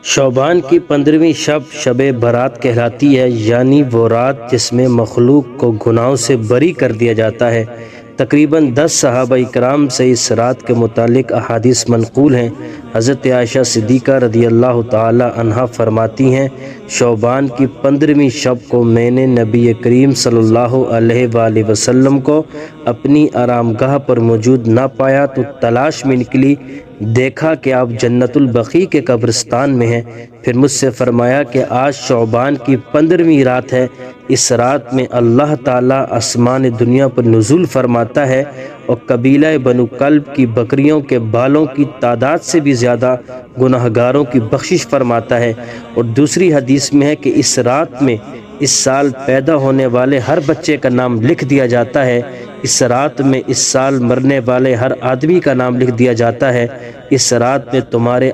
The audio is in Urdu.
شعبان کی 15ویں شب شب برات کہلاتی ہے، یعنی وہ رات جس میں مخلوق کو گناہوں سے بری کر دیا جاتا ہے۔ تقریباً 10 صحابہ کرام سے اس رات کے متعلق احادیث منقول ہیں۔ حضرت عائشہ صدیقہ رضی اللہ تعالی عنہا فرماتی ہیں، شعبان کی 15ویں شب کو میں نے نبی کریم صلی اللہ علیہ وآلہ وسلم کو اپنی آرام گاہ پر موجود نہ پایا تو تلاش میں نکلی، دیکھا کہ آپ جنت البقیع کے قبرستان میں ہیں۔ پھر مجھ سے فرمایا کہ آج شعبان کی 15ویں رات ہے، اس رات میں اللہ تعالیٰ آسمان دنیا پر نزول فرماتا ہے اور قبیلہ بنو کلب کی بکریوں کے بالوں کی تعداد سے بھی زیادہ گناہگاروں کی بخشش فرماتا ہے۔ اور دوسری حدیث میں ہے کہ اس رات میں اس سال پیدا ہونے والے ہر بچے کا نام لکھ دیا جاتا ہے، اس رات میں اس سال مرنے والے ہر آدمی کا نام لکھ دیا جاتا ہے، اس رات میں تمہارے